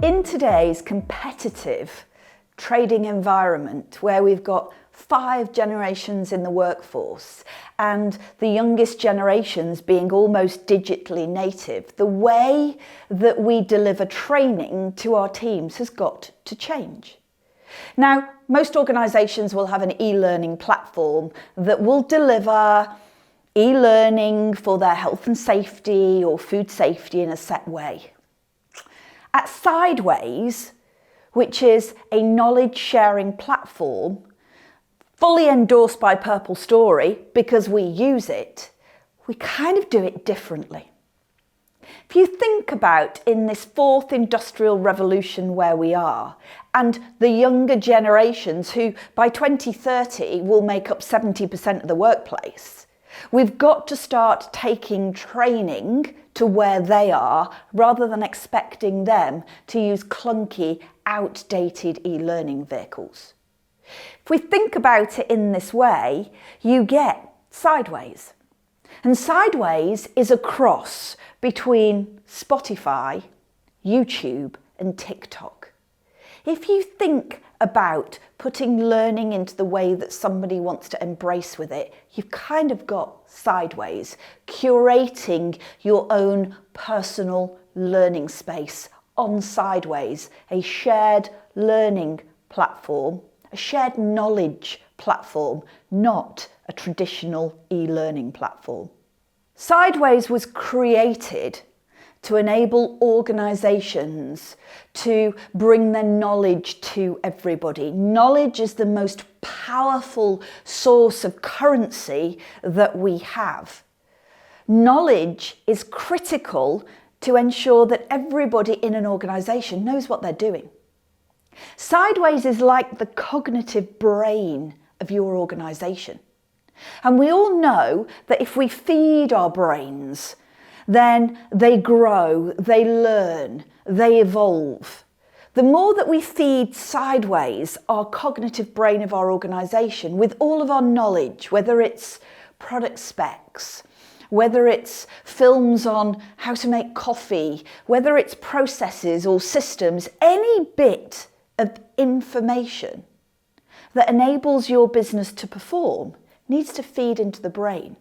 In today's competitive trading environment where we've got 5 generations in the workforce and the youngest generations being almost digitally native, the way that we deliver training to our teams has got to change. Now, most organisations will have an e-learning platform that will deliver e-learning for their health and safety or food safety in a set way. At Sideways, which is a knowledge sharing platform, fully endorsed by Purple Story because we use it, we kind of do it differently. If you think about in this 4th industrial revolution where we are, and the younger generations who by 2030 will make up 70% of the workplace, we've got to start taking training to where they are rather than expecting them to use clunky, outdated e-learning vehicles. If we think about it in this way, you get Sideways. And Sideways is a cross between Spotify, YouTube, and TikTok. If you think about putting learning into the way that somebody wants to embrace with it, you've kind of got Sideways, curating your own personal learning space on Sideways, a shared learning platform, a shared knowledge platform, not a traditional e-learning platform. Sideways was created to enable organisations to bring their knowledge to everybody. Knowledge is the most powerful source of currency that we have. Knowledge is critical to ensure that everybody in an organisation knows what they're doing. Sideways is like the cognitive brain of your organisation. And we all know that if we feed our brains, then they grow, they learn, they evolve. The more that we feed Sideways, our cognitive brain of our organisation, with all of our knowledge, whether it's product specs, whether it's films on how to make coffee, whether it's processes or systems, any bit of information that enables your business to perform needs to feed into the brain.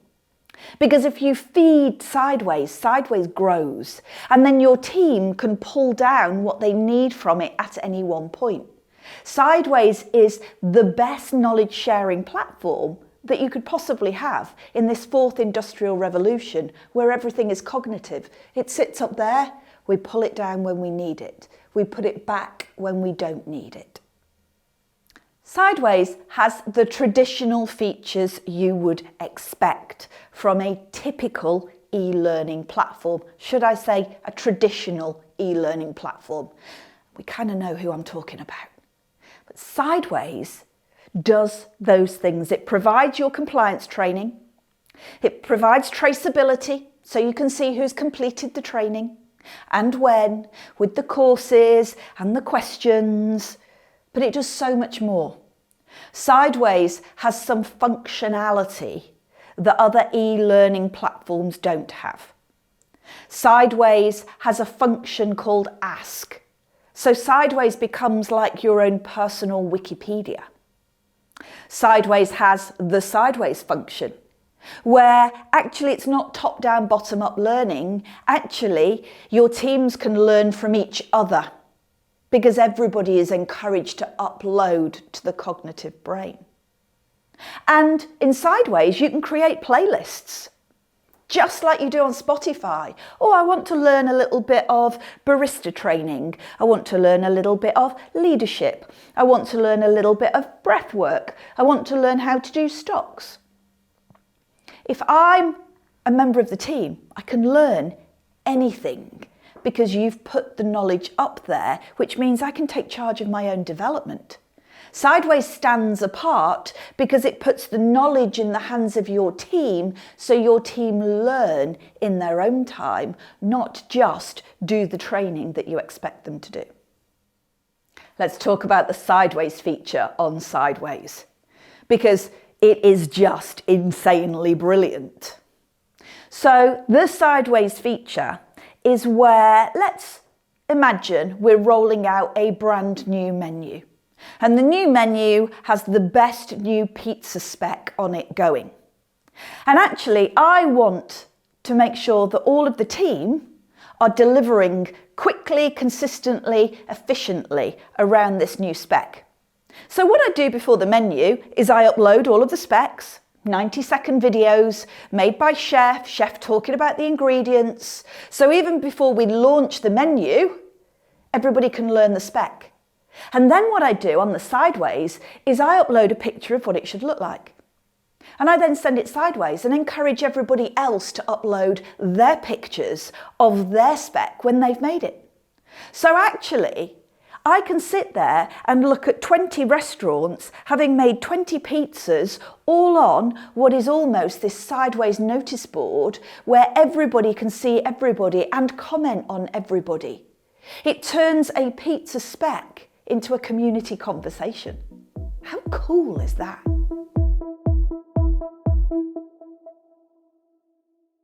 Because if you feed Sideways, Sideways grows, and then your team can pull down what they need from it at any one point. Sideways is the best knowledge sharing platform that you could possibly have in this 4th industrial revolution where everything is cognitive. It sits up there, we pull it down when we need it. We put it back when we don't need it. Sideways has the traditional features you would expect from a typical e-learning platform. Should I say a traditional e-learning platform? We kind of know who I'm talking about. But Sideways does those things. It provides your compliance training. It provides traceability so you can see who's completed the training and when, with the courses and the questions. But it does so much more. Sideways has some functionality that other e-learning platforms don't have. Sideways has a function called Ask. So Sideways becomes like your own personal Wikipedia. Sideways has the Sideways function, where actually it's not top-down, bottom-up learning. Actually, your teams can learn from each other because everybody is encouraged to upload to the cognitive brain. And in Sideways, you can create playlists, just like you do on Spotify. Oh, I want to learn a little bit of barista training. I want to learn a little bit of leadership. I want to learn a little bit of breath work. I want to learn how to do stocks. If I'm a member of the team, I can learn anything because you've put the knowledge up there, which means I can take charge of my own development. Sideways stands apart because it puts the knowledge in the hands of your team so your team learn in their own time, not just do the training that you expect them to do. Let's talk about the Sideways feature on Sideways, because it is just insanely brilliant. So the Sideways feature is where let's imagine we're rolling out a brand new menu. And the new menu has the best new pizza spec on it going. And actually, I want to make sure that all of the team are delivering quickly, consistently, efficiently around this new spec. So what I do before the menu is I upload all of the specs, 90-second videos made by chef talking about the ingredients. So even before we launch the menu, everybody can learn the spec. And then what I do on the sideways is I upload a picture of what it should look like. And I then send it sideways and encourage everybody else to upload their pictures of their spec when they've made it. So actually, I can sit there and look at 20 restaurants having made 20 pizzas all on what is almost this sideways notice board where everybody can see everybody and comment on everybody. It turns a pizza spec into a community conversation. How cool is that?